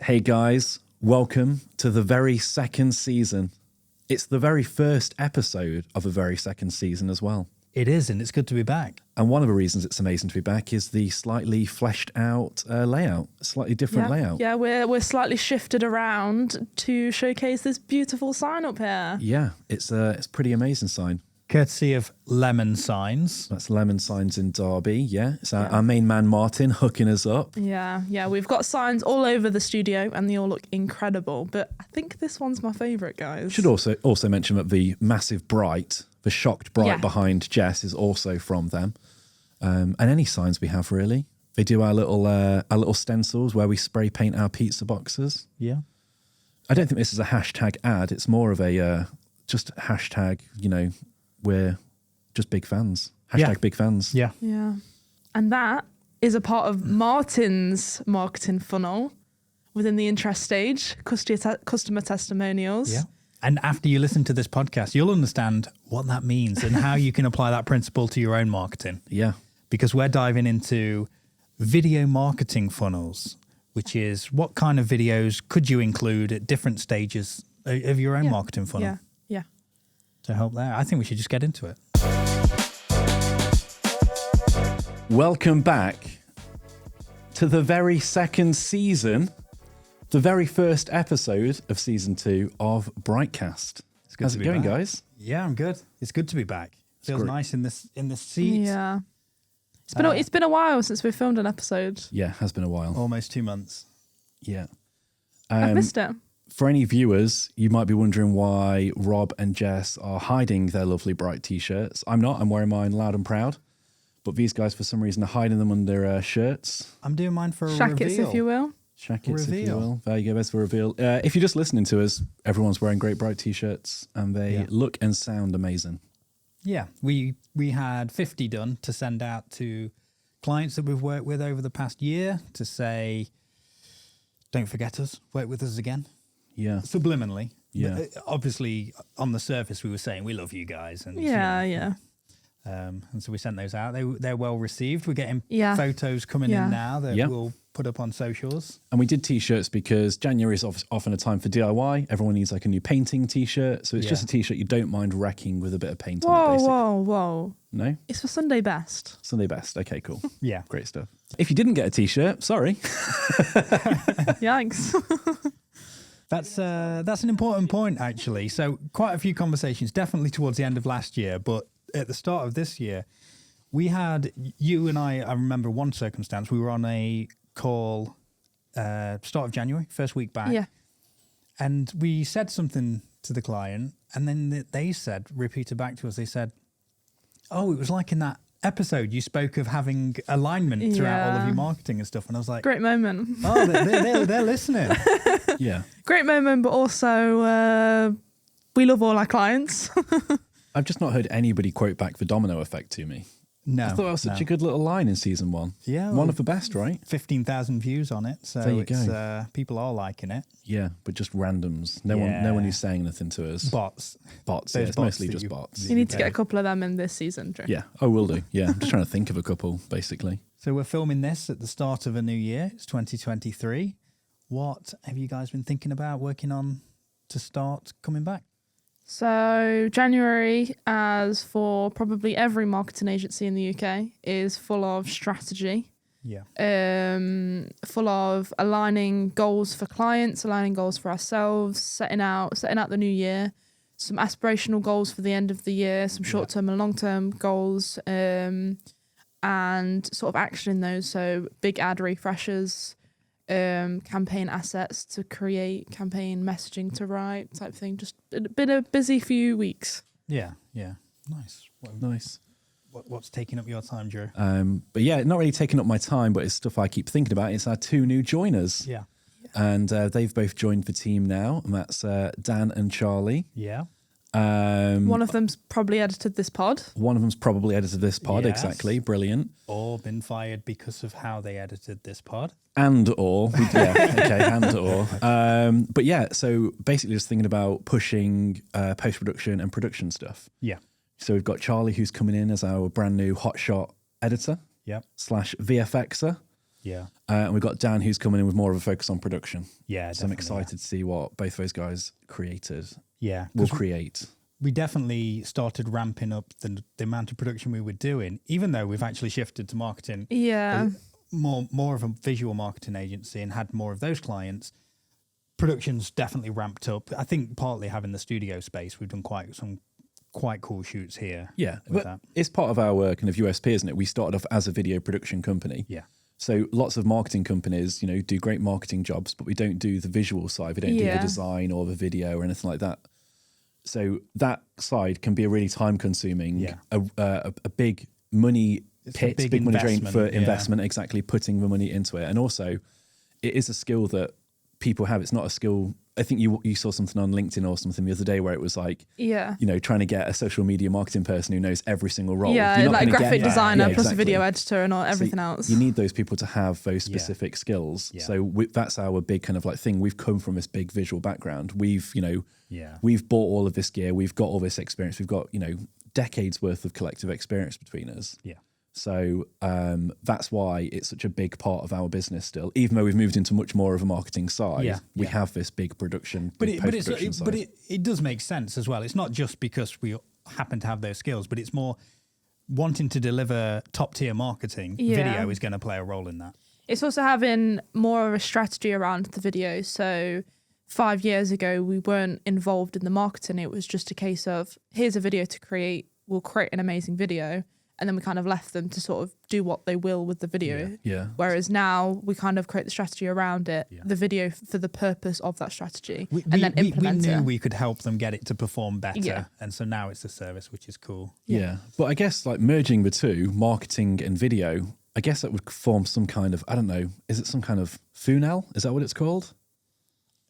Hey guys, welcome to the very second season. It's the very first episode of a very second season as well. It is, and it's good to be back. And one of the reasons it's amazing to be back is the slightly fleshed out layout, slightly different layout. Yeah, we're slightly shifted around to showcase this beautiful sign up here. Yeah, it's a pretty amazing sign. Courtesy of Lemon Signs. That's Lemon Signs in Derby, yeah. It's our main man, Martin, hooking us up. Yeah, we've got signs all over the studio and they all look incredible. But I think this one's my favourite, guys. Should also mention that the massive Bright, the shocked Bright behind Jess is also from them. And any signs we have, really. They do our little stencils where we spray paint our pizza boxes. Yeah. I don't think this is a hashtag ad. It's more of a just hashtag, we're just big fans. Hashtag big fans. Yeah. Yeah. And that is a part of Martin's marketing funnel within the interest stage, customer testimonials. Yeah. And after you listen to this podcast, you'll understand what that means and how you can apply that principle to your own marketing. Yeah. Because we're diving into video marketing funnels, which is what kind of videos could you include at different stages of your own marketing funnel. Yeah. To help there. I think we should just get into it. Welcome back to the very second season, the very first episode of season 2 of BriightCast. How's it going, guys? Yeah, I'm good. It's good to be back. Feels nice in this seat. Yeah. It's been a while since we filmed an episode. Yeah, has been a while. Almost 2 months. Yeah. I've missed it. For any viewers, you might be wondering why Rob and Jess are hiding their lovely Bright t-shirts. I'm not. I'm wearing mine loud and proud. But these guys, for some reason, are hiding them under shirts. I'm doing mine for a Shackets, reveal. if you will. Shackets, if you will. There you go. There's the reveal. If you're just listening to us, everyone's wearing great Bright t-shirts, and they look and sound amazing. Yeah. We had 50 done to send out to clients that we've worked with over the past year to say, don't forget us, work with us again. Yeah. Subliminally. Yeah. But obviously, on the surface, we were saying, we love you guys. And Yeah. And so we sent those out. They're well received. We're getting photos coming in now that we'll put up on socials. And we did t-shirts because January is often a time for DIY. Everyone needs like a new painting t-shirt. So it's just a t-shirt you don't mind wrecking with a bit of paint on it, basically. Whoa. No? It's for Sunday best. Sunday best. Okay, cool. Yeah. Great stuff. If you didn't get a t-shirt, sorry. Yikes. That's an important point, actually. So quite a few conversations, definitely towards the end of last year, but at the start of this year, we had, you and I remember one circumstance, we were on a call start of January, first week back. Yeah. And we said something to the client, and then they repeated back to us, they said, oh, it was like in that episode you spoke of having alignment throughout all of your marketing and stuff. And I was like, great moment. Oh, they're listening. Yeah. Great moment, but also we love all our clients. I've just not heard anybody quote back the domino effect to me. No. I thought that was such a good little line in season 1. Yeah. One of the best, right? 15,000 views on it. So there you go. People are liking it. Yeah, but just randoms. No one is saying anything to us. Bots. Yeah, it's mostly just bots. You need to get a couple of them in this season, Drew. Yeah. Oh, will do. Yeah. I'm just trying to think of a couple, basically. So we're filming this at the start of a new year. It's 2023. What have you guys been thinking about working on to start coming back? So January, as for probably every marketing agency in the UK, is full of strategy. Yeah. Full of aligning goals for clients, aligning goals for ourselves, setting out the new year, some aspirational goals for the end of the year, some short-term and long-term goals, and sort of actioning those. So big ad refreshers, campaign assets to create, campaign messaging to write, type thing. Just been a busy few weeks. Yeah. Nice. Nice. What's taking up your time, Drew? But yeah, not really taking up my time, but it's stuff I keep thinking about. It's our 2 new joiners. Yeah. And they've both joined the team now, and that's Dan and Charlie. Yeah. One of them's probably edited this pod. Yes. Exactly. Brilliant. Or been fired because of how they edited this pod. And or. And or. But yeah, so basically just thinking about pushing post-production and production stuff. Yeah. So we've got Charlie, who's coming in as our brand new hotshot editor. Yep. /VFXer. Yeah. And we've got Dan, who's coming in with more of a focus on production. Yeah. So I'm excited to see what both those guys will create. We definitely started ramping up the amount of production we were doing, even though we've actually shifted to marketing. Yeah. More of a visual marketing agency and had more of those clients. Production's definitely ramped up. I think partly having the studio space, we've done some quite cool shoots here. Yeah, but it's part of our kind of USP, isn't it? We started off as a video production company. Yeah. So lots of marketing companies, do great marketing jobs, but we don't do the visual side. We don't do the design or the video or anything like that. So that side can be a really time consuming, a big money pit, big money drain for investment, exactly, putting the money into it. And also it is a skill that people have. It's not a skill. I think you saw something on LinkedIn or something the other day where it was like, trying to get a social media marketing person who knows every single role. Yeah, like a graphic designer plus a video editor and everything else. You need those people to have those specific skills. Yeah. So that's our big kind of like thing. We've come from this big visual background. We've bought all of this gear. We've got all this experience. We've got, decades worth of collective experience between us. Yeah. So that's why it's such a big part of our business still. Even though we've moved into much more of a marketing side, we have this big production, but it does make sense as well. It's not just because we happen to have those skills, but it's more wanting to deliver top tier marketing. Video is going to play a role in that. It's also having more of a strategy around the video. So 5 years ago, we weren't involved in the marketing. It was just a case of, here's a video to create. We'll create an amazing video. And then we kind of left them to sort of do what they will with the video. Yeah. Whereas now we kind of create the strategy around it, the video for the purpose of that strategy, and then implement it. We knew we could help them get it to perform better. Yeah. And so now it's a service, which is cool. Yeah. But I guess like merging the two, marketing and video, I guess that would form some kind of, I don't know, is it some kind of funnel? Is that what it's called?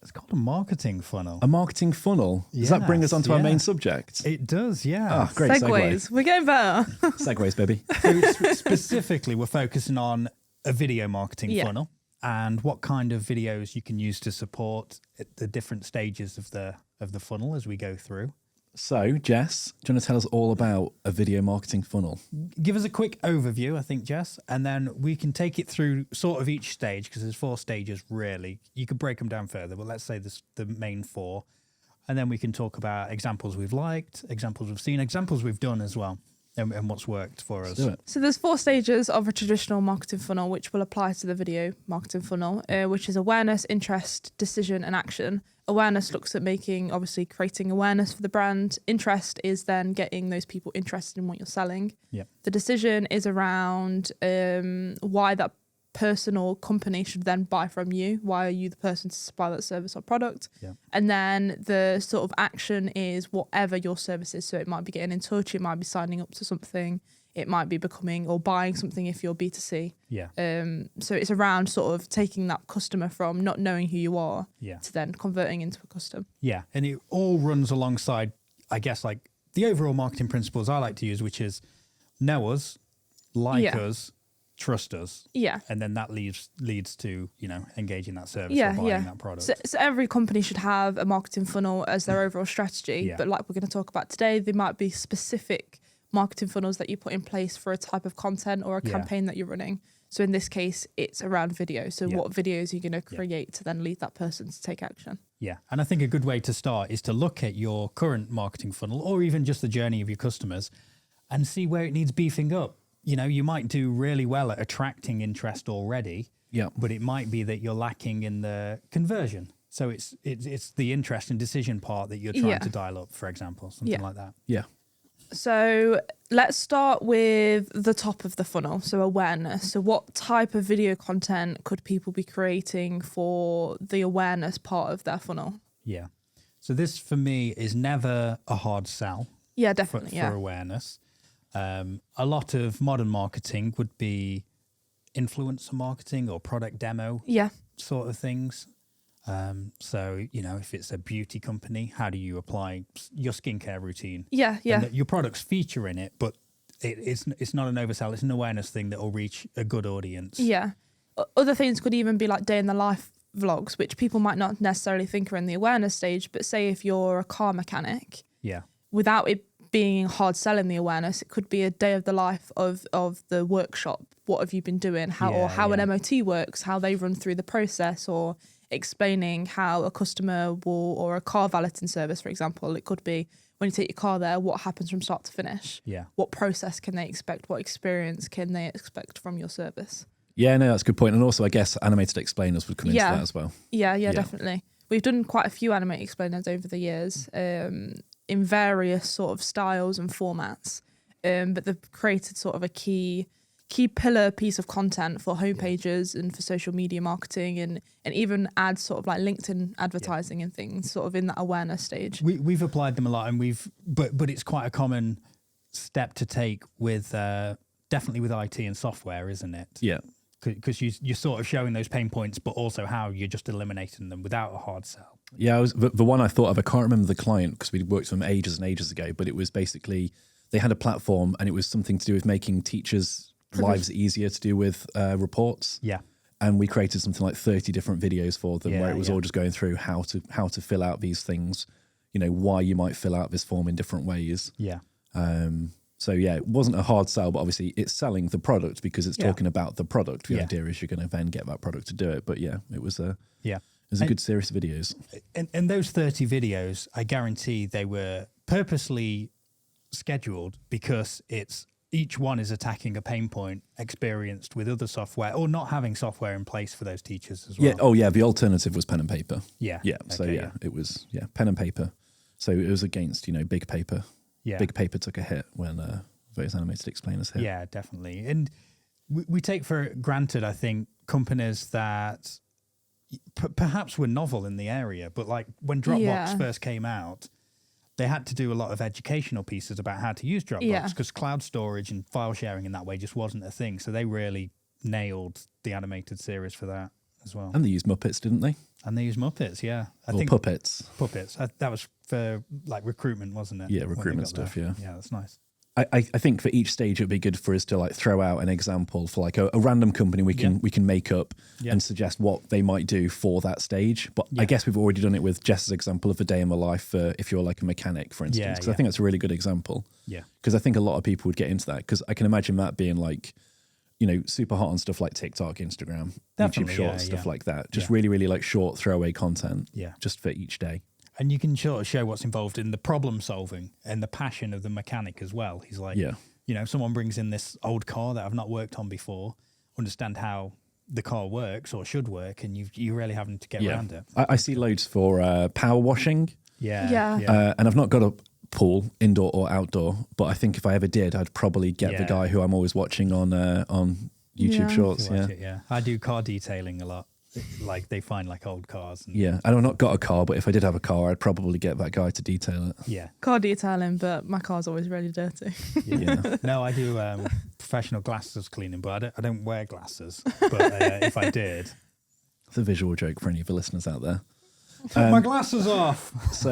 It's called a marketing funnel. A marketing funnel. Does that bring us onto our main subject? It does, yeah. Ah, great segues. We're getting better. Segues, baby. So specifically, we're focusing on a video marketing funnel and what kind of videos you can use to support at the different stages of the funnel as we go through. So, Jess, do you want to tell us all about a video marketing funnel? Give us a quick overview, I think, Jess, and then we can take it through sort of each stage, because there's 4 stages, really. You could break them down further, but let's say this the main 4. And then we can talk about examples we've liked, examples we've seen, examples we've done as well, and what's worked for us. Let's do it. So there's 4 stages of a traditional marketing funnel, which will apply to the video marketing funnel, which is awareness, interest, decision, and action. Awareness looks at creating awareness for the brand. Interest is then getting those people interested in what you're selling. Yep. The decision is around why that person or company should then buy from you. Why are you the person to supply that service or product? Yep. And then the sort of action is whatever your service is. So it might be getting in touch, it might be signing up to something, it might be becoming or buying something if you're B2C. Yeah. So it's around sort of taking that customer from not knowing who you are to then converting into a custom. Yeah. And it all runs alongside, I guess, like the overall marketing principles I like to use, which is know us, like us, trust us. Yeah. And then that leads to, engaging that service or buying that product. So every company should have a marketing funnel as their overall strategy. Yeah. But like we're going to talk about today, there might be specific marketing funnels that you put in place for a type of content or a campaign that you're running. So in this case, it's around video. So what videos are you going to create to then lead that person to take action? Yeah. And I think a good way to start is to look at your current marketing funnel or even just the journey of your customers and see where it needs beefing up. You might do really well at attracting interest already, but it might be that you're lacking in the conversion. So it's the interest and decision part that you're trying to dial up, for example, something like that. Yeah. So let's start with the top of the funnel, so awareness. So what type of video content could people be creating for the awareness part of their funnel? Yeah. So this, for me, is never a hard sell. Yeah, definitely. For awareness. A lot of modern marketing would be influencer marketing or product demo sort of things. So, if it's a beauty company, how do you apply your skincare routine? Yeah. And your products feature in it, but it's not an oversell. It's an awareness thing that will reach a good audience. Yeah. Other things could even be like day in the life vlogs, which people might not necessarily think are in the awareness stage. But say if you're a car mechanic, without it being hard selling the awareness. It could be a day of the life of the workshop. What have you been doing? How an MOT works, how they run through the process, or explaining how a customer will, or a car valeting service, for example. It could be when you take your car there, what happens from start to finish? Yeah. What process can they expect? What experience can they expect from your service? Yeah, no, that's a good point. And also, I guess animated explainers would come into that as well. Yeah, definitely. We've done quite a few animated explainers over the years in various sort of styles and formats, but they've created sort of a key pillar piece of content for homepages and for social media marketing and even ads, sort of like LinkedIn advertising and things, sort of in that awareness stage. We've applied them a lot, and but it's quite a common step to take with definitely with IT and software, isn't it? Yeah. Because you're sort of showing those pain points, but also how you're just eliminating them without a hard sell. Yeah, the one I thought of, I can't remember the client because we worked with them ages and ages ago, but it was basically, they had a platform and it was something to do with making teachers' lives easier to do with reports. Yeah. And we created something like 30 different videos for them where it was all just going through how to fill out these things, why you might fill out this form in different ways. Yeah. So yeah, it wasn't a hard sell, but obviously it's selling the product because it's talking about the product. The idea is you're going to then get that product to do it. But yeah, it was a good series of videos. And those 30 videos, I guarantee they were purposely scheduled because each one is attacking a pain point experienced with other software or not having software in place for those teachers as well. Yeah. Oh yeah. The alternative was pen and paper. Yeah. Yeah. So it was pen and paper. So it was against big paper. Yeah. Big paper took a hit when those animated explainers hit. Yeah, definitely. And we take for granted, I think, companies that perhaps were novel in the area, but like when Dropbox first came out, they had to do a lot of educational pieces about how to use Dropbox because cloud storage and file sharing in that way just wasn't a thing. So they really nailed the animated series for that as well. And they used Muppets, didn't they? And they used Muppets, yeah. I think Puppets. Puppets. That was for like recruitment, wasn't it? Yeah, recruitment stuff, yeah. Yeah, that's nice. I think for each stage it'd be good for us to like throw out an example for like a random company we can make up and suggest what they might do for that stage. But I guess we've already done it with Jess's example of a day in my life for if you're like a mechanic, for instance. Because I think that's a really good example. Yeah. Because I think a lot of people would get into that because I can imagine that being like, super hot on stuff like TikTok, Instagram, YouTube Shorts, stuff like that. Just really, really like short throwaway content just for each day. And you can sort of show what's involved in the problem solving and the passion of the mechanic as well. He's like, someone brings in this old car that I've not worked on before, understand how the car works or should work, and you're really having to get around it. I see loads for power washing. Yeah. And I've not got a pool, indoor or outdoor, but I think if I ever did, I'd probably get the guy who I'm always watching on YouTube Shorts. I do car detailing a lot. Like they find like old cars. And I've not got a car, but if I did have a car, I'd probably get that guy to detail it. Yeah. Car detailing, but my car's always really dirty. No, I do professional glasses cleaning, but I don't wear glasses. But if I did. It's a visual joke for any of the listeners out there. Take my glasses off. So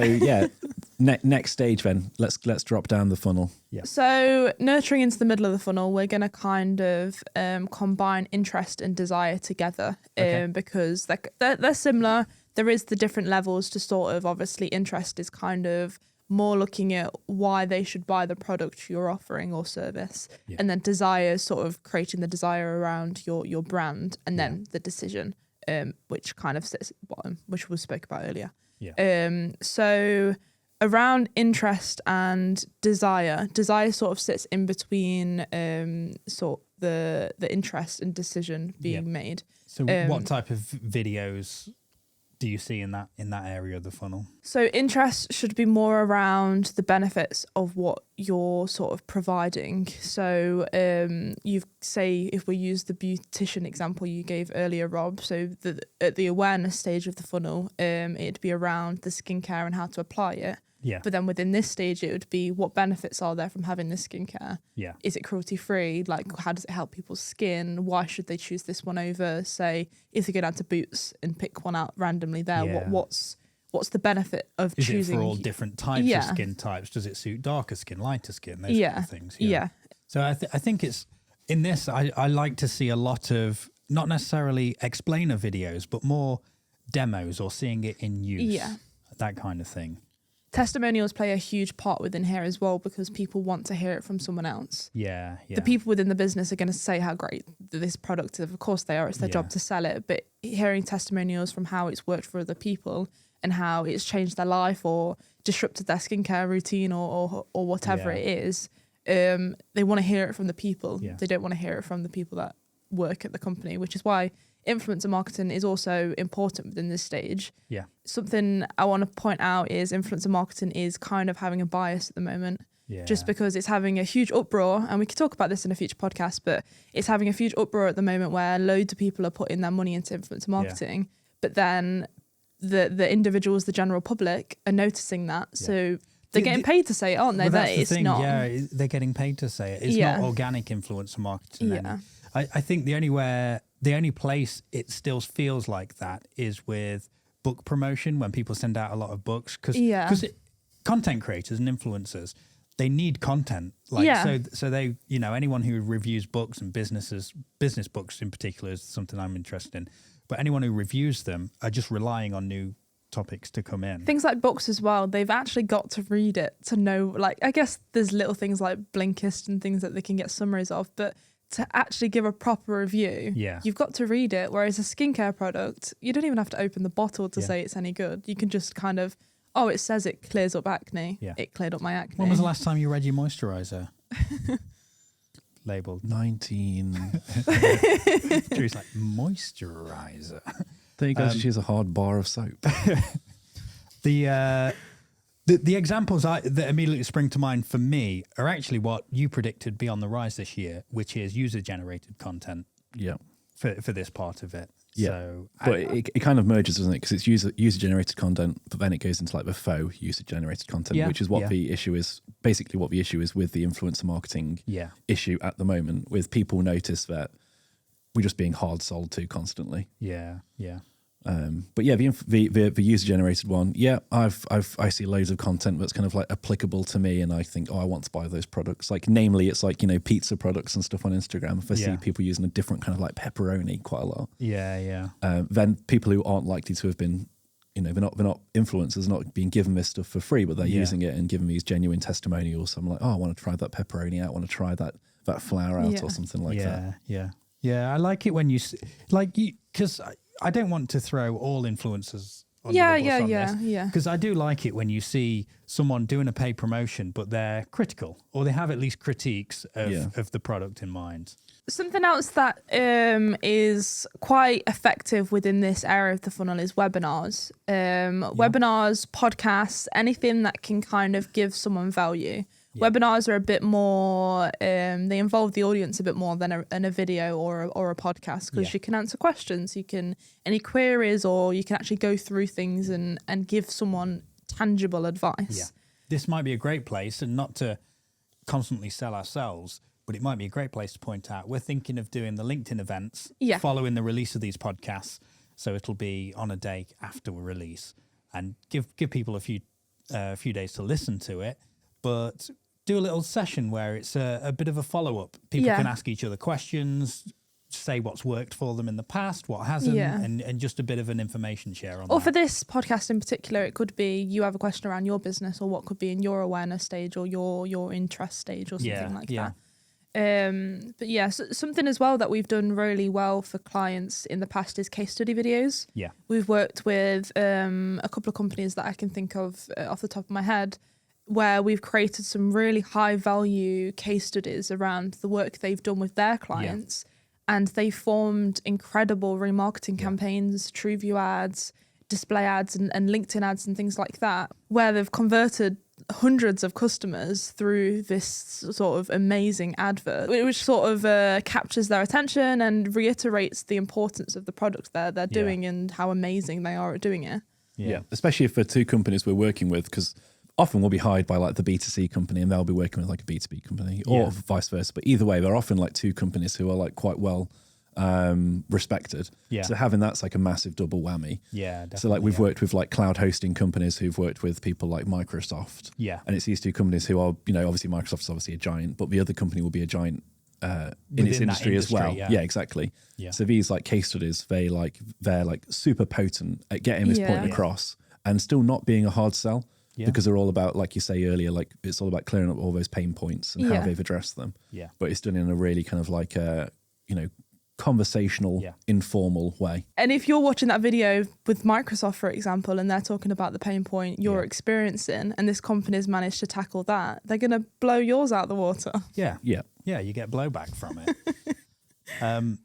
next stage then. Let's drop down the funnel. Yeah. So nurturing into the middle of the funnel, we're going to kind of combine interest and desire together because they're similar. There is the different levels to sort of, obviously interest is kind of more looking at why they should buy the product you're offering or service, and then desire is sort of creating the desire around your brand, and then the decision. Which kind of sits at the bottom, which we spoke about earlier. So around interest and desire sort of sits in between sort of the interest and decision being made. So what type of videos do you see in that area of the funnel? So interest should be more around the benefits of what you're sort of providing. So if we use the beautician example you gave earlier, Rob, so at the awareness stage of the funnel, it'd be around the skincare and how to apply it. Yeah. But then within this stage, it would be what benefits are there from having this skincare? Yeah. Is it cruelty free? Like, how does it help people's skin? Why should they choose this one over, say, if they go down to Boots and pick one out randomly there? Yeah. What's the benefit of choosing? Is it for all different types of skin types? Does it suit darker skin, lighter skin? Those kind of things. Yeah. So I think it's in this. I like to see a lot of not necessarily explainer videos, but more demos or seeing it in use. Yeah. That kind of thing. testimonials play a huge part within here as well, because people want to hear it from someone else. Yeah. The people within the business are going to say how great this product is. Of course they are. It's their job to sell it. But hearing testimonials from how it's worked for other people and how it's changed their life or disrupted their skincare routine or whatever it is, they want to hear it from the people. Yeah. They don't want to hear it from the people that work at the company, which is why influencer marketing is also important within this stage. Yeah. Something I want to point out is influencer marketing is kind of having a bias at the moment. Yeah. Just because it's having a huge uproar, and we could talk about this in a future podcast, but it's having a huge uproar at the moment where loads of people are putting their money into influencer marketing, but then the individuals, the general public, are noticing that. Yeah. So they're getting paid to say it, aren't they? Well, that's the thing. Not. Yeah, they're getting paid to say it. It's not organic influencer marketing. Yeah. I think the only place it still feels like that is with book promotion, when people send out a lot of books, because content creators and influencers, they need content. So they, anyone who reviews books and business books in particular is something I'm interested in. But anyone who reviews them are just relying on new topics to come in. Things like books as well, they've actually got to read it to know, I guess there's little things like Blinkist and things that they can get summaries of, but to actually give a proper review, you've got to read it. Whereas a skincare product, you don't even have to open the bottle to say it's any good. You can just kind of, it says it clears up acne. Yeah. It cleared up my acne. When was the last time you read your moisturizer? Labeled 19. Drew's like, moisturizer. There you go. She's a hard bar of soap. The examples that immediately spring to mind for me are actually what you predicted be on the rise this year, which is user-generated content. Yeah. For this part of it. Yeah. So, but it kind of merges, doesn't it? Because it's user-generated content, but then it goes into the faux user-generated content, which is what the issue is. Basically, what the issue is with the influencer marketing issue at the moment, with people notice that we're just being hard sold to constantly. Yeah. But yeah, the user generated one. Yeah, I see loads of content that's kind of applicable to me, and I think, I want to buy those products. Namely, it's pizza products and stuff on Instagram. If I see people using a different kind of pepperoni quite a lot. Yeah. Then people who aren't likely to have been, they're not influencers, not being given this stuff for free, but they're using it and giving these genuine testimonials. So I'm like, I want to try that pepperoni out. I want to try that flour out or something like that. Yeah. I like it when you because I don't want to throw all influencers on the bus because I do like it when you see someone doing a paid promotion, but they're critical or they have at least critiques of the product in mind. Something else that is quite effective within this area of the funnel is webinars. Webinars, podcasts, anything that can kind of give someone value. Yeah. Webinars are a bit more, they involve the audience a bit more than a video or a podcast, because you can answer questions, any queries, or you can actually go through things and give someone tangible advice. Yeah. This might be a great place, and not to constantly sell ourselves, but it might be a great place to point out. We're thinking of doing the LinkedIn events following the release of these podcasts. So it'll be on a day after we release, and give people a few days to listen to it, but do a little session where it's a bit of a follow-up. People can ask each other questions, say what's worked for them in the past, what hasn't, and just a bit of an information share on that. Or for this podcast in particular, it could be you have a question around your business, or what could be in your awareness stage or your interest stage or something like that. But so something as well that we've done really well for clients in the past is case study videos. Yeah. We've worked with a couple of companies that I can think of off the top of my head, where we've created some really high value case studies around the work they've done with their clients. And they formed incredible remarketing campaigns, TrueView ads, display ads and LinkedIn ads and things like that, where they've converted hundreds of customers through this sort of amazing advert, which sort of captures their attention and reiterates the importance of the product they're doing and how amazing they are at doing it. Yeah, especially for two companies we're working with, because often we'll be hired by the B2C company and they'll be working with a B2B company, or vice versa. But either way, they're often two companies who are quite well respected. Yeah. So having that's a massive double whammy. Yeah, definitely. So we've worked with cloud hosting companies who've worked with people like Microsoft. Yeah. And it's these two companies who are, obviously Microsoft's obviously a giant, but the other company will be a giant in its industry as well. Yeah, exactly. Yeah. So these case studies, they're super potent at getting this point across and still not being a hard sell. because they're all about, like you say earlier, like it's all about clearing up all those pain points and how they've addressed them. Yeah. But it's done in a really kind of like a, conversational, informal way. And if you're watching that video with Microsoft, for example, and they're talking about the pain point you're experiencing, and this company's managed to tackle that, they're going to blow yours out the water. Yeah. Yeah. Yeah, you get blowback from it. And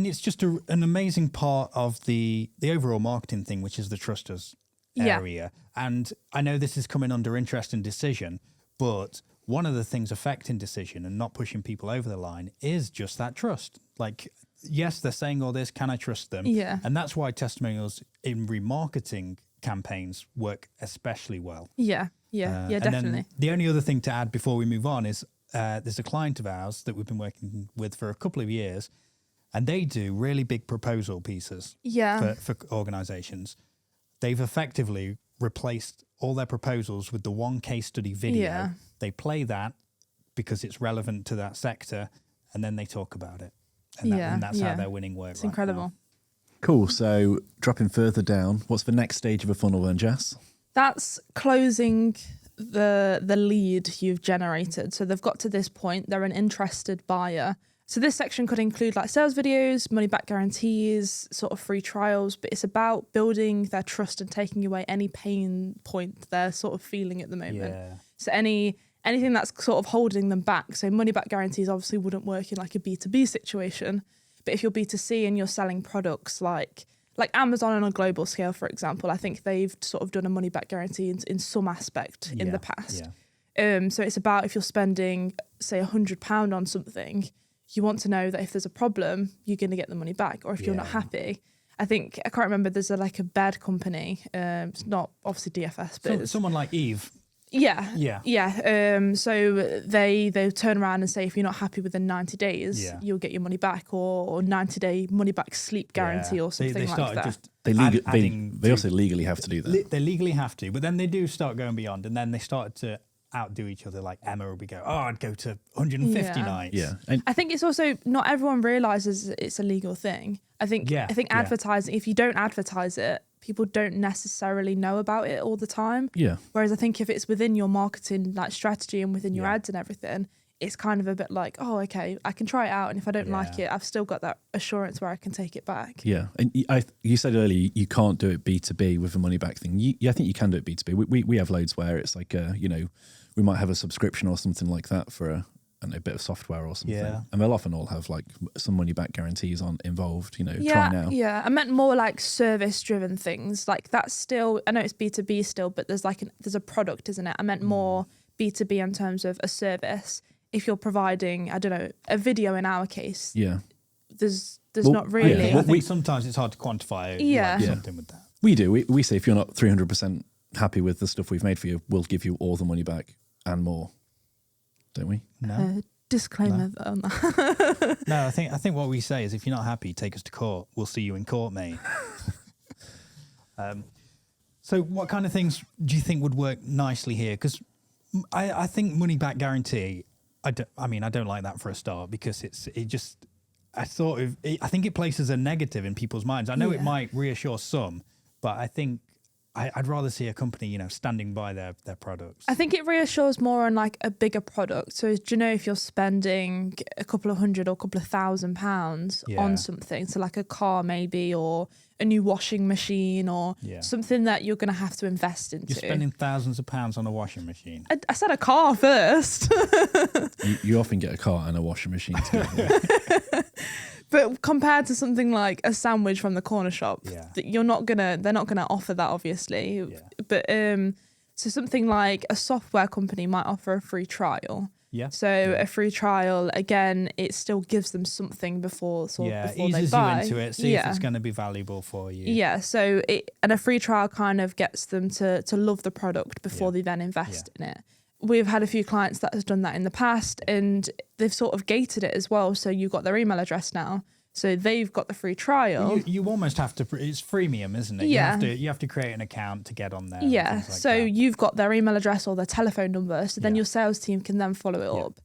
it's just an amazing part of the overall marketing thing, which is the trust us area. And I know this is coming under interest and decision, but one of the things affecting decision and not pushing people over the line is just that trust. Like, yes, they're saying all this, can I trust them? Yeah. And that's why testimonials in remarketing campaigns work especially well. Yeah, And definitely. then the only other thing to add before we move on is there's a client of ours that we've been working with for a couple of years, and they do really big proposal pieces for organizations. They've effectively replaced all their proposals with the one case study video. Yeah. They play that because it's relevant to that sector, and then they talk about it. And that's how they're winning work. It's incredible. Now. Cool. So dropping further down, what's the next stage of a funnel then, Jess? That's closing the lead you've generated. So they've got to this point, they're an interested buyer. So this section could include like sales videos, money back guarantees, sort of free trials, but it's about building their trust and taking away any pain point they're sort of feeling at the moment. Yeah. So anything that's sort of holding them back. So money back guarantees obviously wouldn't work in like a B2B situation, but if you're B2C and you're selling products like Amazon on a global scale, for example, I think they've sort of done a money back guarantee in some aspect in the past. Yeah. So it's about if you're spending, say, £100 on something, you want to know that if there's a problem, you're going to get the money back. Or if you're not happy, I can't remember, there's a bed company. It's not obviously DFS, but someone like Eve. So they turn around and say, if you're not happy within 90 days, you'll get your money back, or 90-day money back sleep guarantee or something like that. They also legally have to do that. They legally have to, but then they do start going beyond, and then they started to outdo each other. Like Emma would go, I'd go to 150 nights. Yeah. I think it's also not everyone realizes it's a legal thing. I think advertising, if you don't advertise it, people don't necessarily know about it all the time. Yeah. Whereas I think if it's within your marketing strategy and within your ads and everything, it's kind of a bit like, oh, okay, I can try it out, and if I don't like it, I've still got that assurance where I can take it back. Yeah, and you said earlier you can't do it B2B with a money back thing. I think you can do it B2B. We have loads where it's like, we might have a subscription or something like that for a bit of software or something. Yeah. And they'll often all have like some money back guarantees involved, try now. Yeah, I meant more like service driven things. Like that's still, I know it's B2B still, but there's a product, isn't it? I meant more B2B in terms of a service. If you're providing, I don't know, a video in our case. Yeah. There's not really. I think sometimes it's hard to quantify something with that. We do. We say if you're not 300% happy with the stuff we've made for you, we'll give you all the money back and more. Don't we? No. Disclaimer on that. No, I think what we say is if you're not happy, take us to court. We'll see you in court, mate. So what kind of things do you think would work nicely here? Because I think money back guarantee, I don't like that for a start, because I think it places a negative in people's minds. I know it might reassure some, but I think I'd rather see a company, standing by their products. I think it reassures more on like a bigger product. So do you know if you're spending a couple of hundred or a couple of £1,000 on something, so like a car maybe, or a new washing machine, or something that you're going to have to invest into. You're spending thousands of pounds on a washing machine. I said a car first. you often get a car and a washing machine together. But compared to something like a sandwich from the corner shop, they're not gonna offer that, obviously. Yeah. But so something like a software company might offer a free trial. Yeah. So a free trial, again, it still gives them something before eases they buy. You into it, see if it's going to be valuable for you. Yeah. So a free trial kind of gets them to love the product before they then invest in it. We've had a few clients that has done that in the past, and they've sort of gated it as well. So you've got their email address now, so they've got the free trial. You almost have to. It's freemium, isn't it? Yeah. You have to create an account to get on there. Yeah. Like so that. You've got their email address or their telephone number. So then your sales team can then follow it up.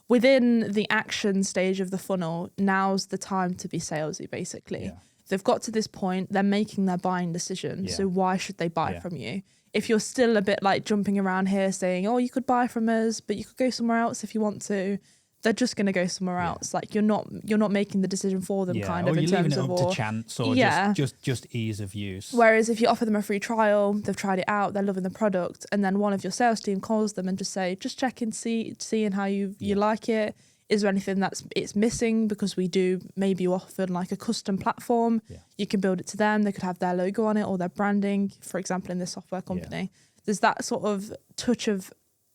Within the action stage of the funnel, now's the time to be salesy, basically. Yeah. They've got to this point, they're making their buying decision. Yeah. So why should they buy from you? if you're still a bit like jumping around here saying, oh, you could buy from us, but you could go somewhere else if you want to, they're just going to go somewhere else. Like you're not making the decision for them, kind of, or in you're terms leaving it of up to chance or just ease of use. Whereas if you offer them a free trial, they've tried it out, they're loving the product, and then one of your sales team calls them and just say, just check and seeing how you like it. Is there anything it's missing? Because we do maybe offer like a custom platform. Yeah. You can build it to them. They could have their logo on it or their branding, for example, in this software company. Yeah. There's that sort of touch of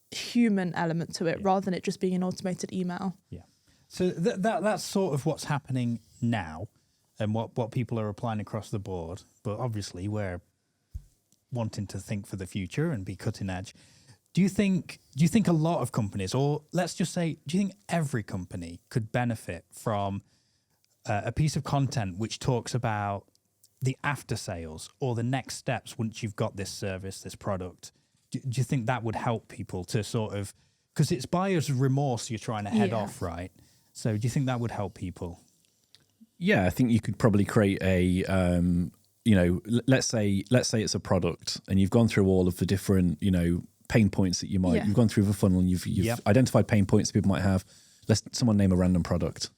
human element to it rather than it just being an automated email. Yeah. So that's sort of what's happening now and what people are applying across the board. But obviously we're wanting to think for the future and be cutting edge. Do you think a lot of companies, or let's just say, do you think every company could benefit from a piece of content which talks about the after sales or the next steps once you've got this service, this product? Do you think that would help people to sort of, because it's buyer's remorse you're trying to head off, right? So do you think that would help people? Yeah, I think you could probably create a, let's say it's a product and you've gone through all of the different, pain points that you've gone through the funnel and you've identified pain points people might have. Someone name a random product.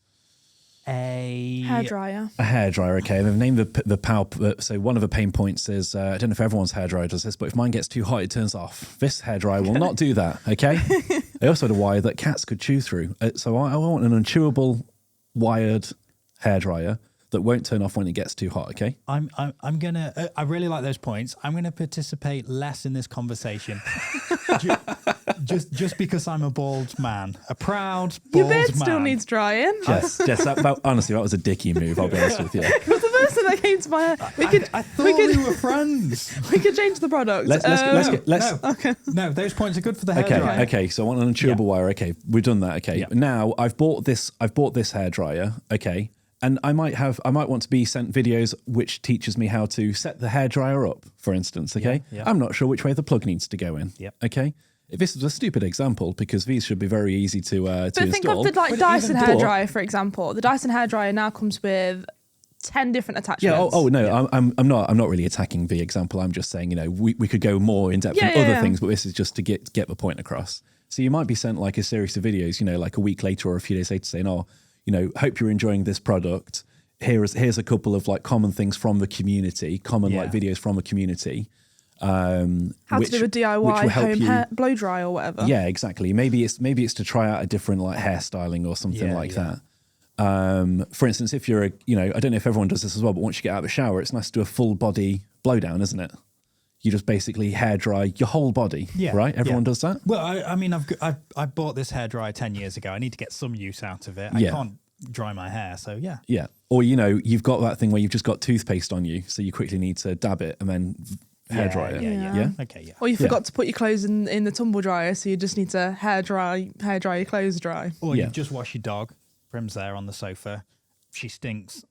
A hairdryer. A hairdryer, okay. They've named the power. So one of the pain points is, I don't know if everyone's hairdryer does this, but if mine gets too hot, it turns off. This hairdryer will not do that, okay? I also had a wire that cats could chew through. So I want an unchewable wired hairdryer that won't turn off when it gets too hot, okay? I'm gonna. I really like those points. I'm gonna participate less in this conversation, just because I'm a bald man, a proud bald Your beard man. still needs drying. Yes, honestly, that was a dicky move. I'll be honest with you. It was the first thing that came to my head. I thought we were friends. We could change the product. No, those points are good for the hairdryer. Okay. So I want an unchewable wire. Okay, we've done that. Okay, now I've bought this hairdryer. Okay. And I might want to be sent videos which teaches me how to set the hairdryer up, for instance, okay? Yeah. I'm not sure which way the plug needs to go in, okay? This is a stupid example because these should be very easy to install. But think of the Dyson hairdryer, for example. The Dyson hairdryer now comes with 10 different attachments. Yeah, I'm not really attacking the example. I'm just saying, we could go more in depth on other things, but this is just to get the point across. So you might be sent like a series of videos, like a week later or a few days later saying, hope you're enjoying this product. Here's a couple of like common things from the community, like videos from the community. How to do a DIY home hair blow dry or whatever. Yeah, exactly. Maybe it's to try out a different like hairstyling or something like that. For instance, if you're I don't know if everyone does this as well, but once you get out of the shower, it's nice to do a full body blowdown, isn't it? You just basically hair dry your whole body, right? Everyone does that. Well, I bought this hairdryer 10 years ago. I need to get some use out of it. I can't dry my hair, so yeah. Yeah, or you've got that thing where you've just got toothpaste on you, so you quickly need to dab it and then hair dry it. Yeah. Okay, yeah. Or you forgot to put your clothes in the tumble dryer, so you just need to hair dry your clothes dry. Or you just wash your dog. Prim's there on the sofa. She stinks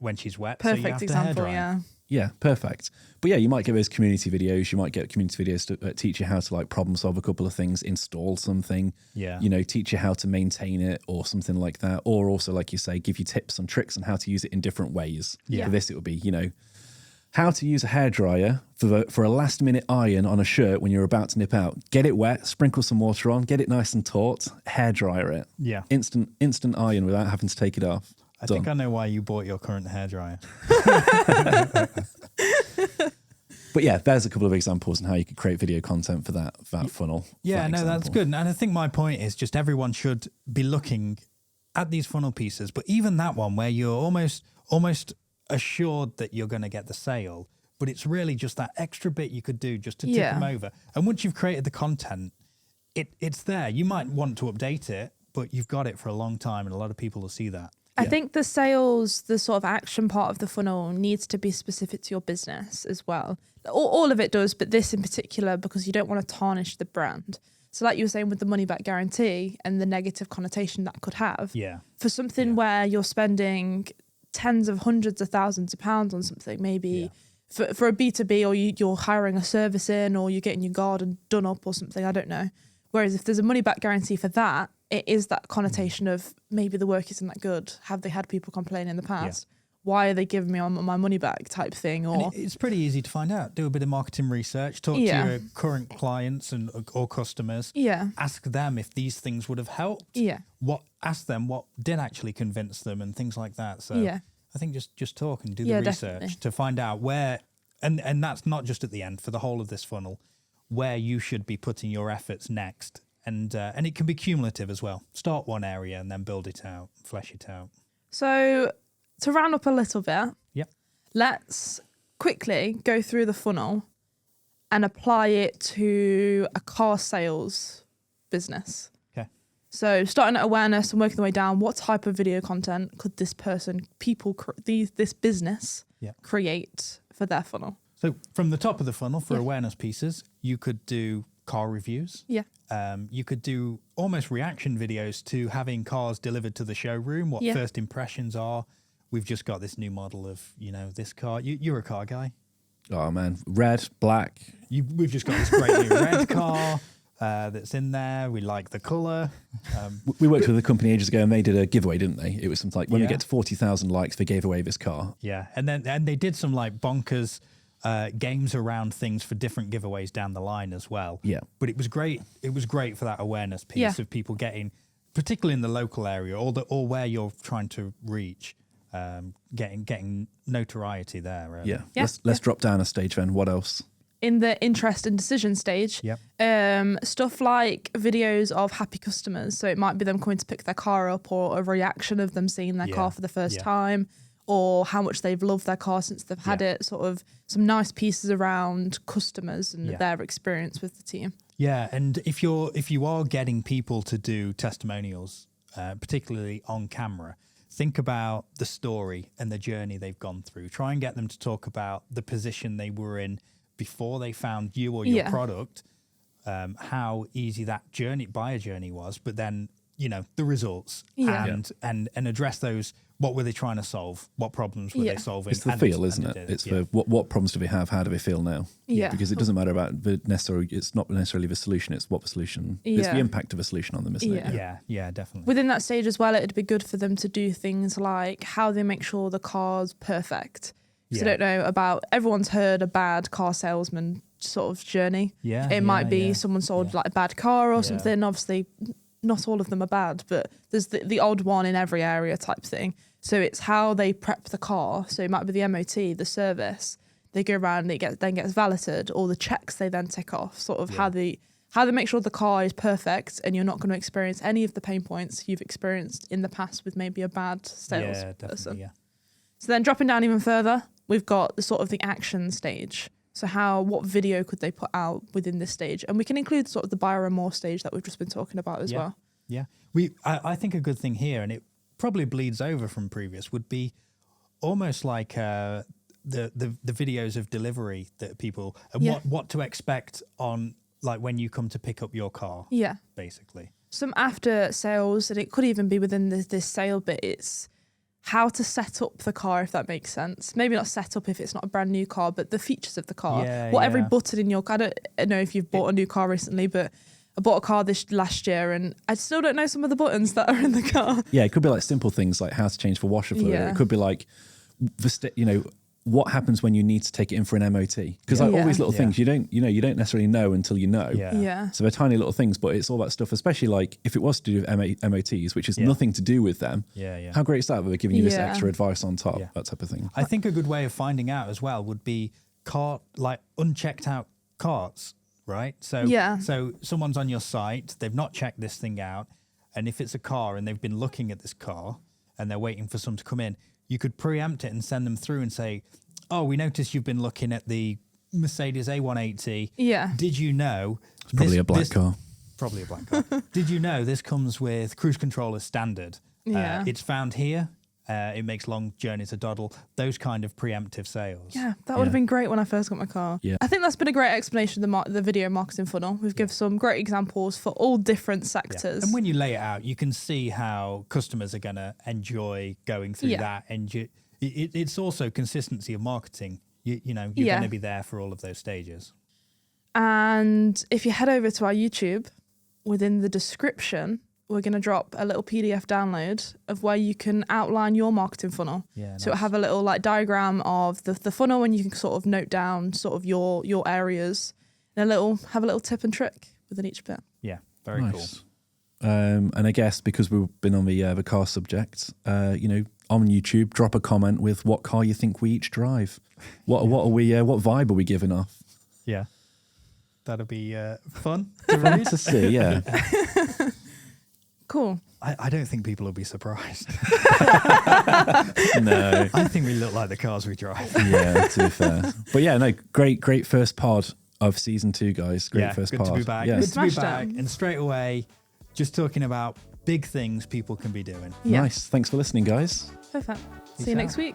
when she's wet. Perfect example, yeah. Yeah, perfect. But yeah, you might get those community videos. You might get community videos to teach you how to like problem solve a couple of things, install something, teach you how to maintain it or something like that. Or also, like you say, give you tips and tricks on how to use it in different ways. For this, it would be, how to use a hairdryer for a last minute iron on a shirt when you're about to nip out. Get it wet, sprinkle some water on, get it nice and taut, hairdryer it. Yeah. Instant iron without having to take it off. I think I know why you bought your current hairdryer. But yeah, there's a couple of examples on how you could create video content for that funnel. Yeah, that's good. And I think my point is just everyone should be looking at these funnel pieces. But even that one where you're almost assured that you're going to get the sale, but it's really just that extra bit you could do just to tip them over. And once you've created the content, it's there. You might want to update it, but you've got it for a long time, and a lot of people will see that. I think the sales, the sort of action part of the funnel needs to be specific to your business as well. All of it does, but this in particular, because you don't want to tarnish the brand. So like you were saying with the money back guarantee and the negative connotation that could have, for something where you're spending tens of hundreds of thousands of pounds on something, maybe for a B2B, or you're hiring a service in, or you're getting your garden done up or something, I don't know. Whereas if there's a money back guarantee for that, it is that connotation of maybe the work isn't that good. Have they had people complain in the past? why are they giving me my money back type thing. Or it's pretty easy to find out. Do a bit of marketing research, talk to your current clients or customers. Yeah. Ask them if these things would have helped. Yeah. Ask them what did actually convince them and things like that. So I think just talk and do the research definitely. to find out where, and that's not just at the end, for the whole of this funnel, where you should be putting your efforts next. And it can be cumulative as well. Start one area and then build it out, flesh it out. So to round up a little bit, let's quickly go through the funnel and apply it to a car sales business. Okay. So starting at awareness and working the way down, what type of video content could this business create for their funnel? So from the top of the funnel for awareness pieces, you could do car reviews. Yeah. You could do almost reaction videos to having cars delivered to the showroom, what first impressions are. We've just got this new model of, this car. You're a car guy. Oh, man. Red, black. We've just got this great new red car that's in there. We like the colour. We worked with a company ages ago and they did a giveaway, didn't they? It was something like, when we get to 40,000 likes, they gave away this car. Yeah. And they did some like bonkers games around things for different giveaways down the line as well. Yeah. But it was great. It was great for that awareness piece of people getting, particularly in the local area or where you're trying to reach, getting notoriety there. Really. Yeah. Let's drop down a stage then. What else? In the interest and decision stage, stuff like videos of happy customers. So it might be them coming to pick their car up, or a reaction of them seeing their car for the first time, or how much they've loved their car since they've had it. Sort of some nice pieces around customers and their experience with the team. Yeah, and if you are getting people to do testimonials, particularly on camera, think about the story and the journey they've gone through. Try and get them to talk about the position they were in before they found you or your product, how easy that buyer journey was, but then, the results and address those. What were they trying to solve? What problems were they solving? It's the feel, isn't it? It's for what problems do we have? How do we feel now? Yeah. Because it doesn't matter about it's not necessarily the solution, it's what the solution, it's the impact of a solution on them, isn't it? Yeah, definitely. Within that stage as well, it'd be good for them to do things like how they make sure the car's perfect. So I don't know about, everyone's heard a bad car salesman sort of journey. It might be someone sold like a bad car or something. Obviously, not all of them are bad, but there's the odd one in every area type thing. So it's how they prep the car. So it might be the MOT, the service. They go around, then gets valeted, or the checks they then tick off. Sort of how they make sure the car is perfect, and you're not going to experience any of the pain points you've experienced in the past with maybe a bad sales person. Yeah. So then dropping down even further, we've got the sort of the action stage. So what video could they put out within this stage? And we can include sort of the buyer and more stage that we've just been talking about as well. Yeah. I think a good thing here, and it probably bleeds over from previous, would be almost like the videos of delivery that people, and what to expect on, like, when you come to pick up your car. Yeah. Basically. Some after sales, and it could even be within this sale bit, it's how to set up the car, if that makes sense. Maybe not set up if it's not a brand new car, but the features of the car. Every button in your car. I don't know if you've bought a new car recently, but I bought a car last year and I still don't know some of the buttons that are in the car. Yeah, it could be like simple things like how to change for washer fluid. It could be like, what happens when you need to take it in for an MOT? Because all these little things you don't necessarily know until you know. So they're tiny little things, but it's all that stuff, especially like if it was to do with MOTs, which is nothing to do with them. How great is that? They're giving you this extra advice on top, that type of thing. I think a good way of finding out as well would be unchecked out carts, right? So someone's on your site, they've not checked this thing out, and if it's a car and they've been looking at this car and they're waiting for some to come in, you could preempt it and send them through and say, oh, we noticed you've been looking at the Mercedes A180. Yeah. Did you know? It's probably a black car. Probably a black car. Did you know this comes with cruise control as standard? Yeah. It's found here. It makes long journeys a doddle. Those kind of preemptive sales. Yeah, that would have been great when I first got my car. Yeah. I think that's been a great explanation of the video marketing funnel. We've given some great examples for all different sectors. Yeah. And when you lay it out, you can see how customers are going to enjoy going through that. And it's also consistency of marketing. You're going to be there for all of those stages. And if you head over to our YouTube, within the description, we're going to drop a little PDF download of where you can outline your marketing funnel. Yeah, so it'll have a little like diagram of the funnel, and you can sort of note down sort of your areas, and have a little tip and trick within each bit. Yeah, very cool. And I guess because we've been on the car subject, you know, on YouTube, drop a comment with what car you think we each drive. What are we? What vibe are we giving off? Yeah, that'll be fun to see. Yeah. Cool. I don't think people will be surprised. No. I think we look like the cars we drive. Yeah, to be fair. But yeah, no, great first pod of season 2, guys. Great first good pod. to be back. Yeah. Good to be back. Them. And straight away, just talking about big things people can be doing. Yeah. Nice. Thanks for listening, guys. Perfect. Peace See you out. next week.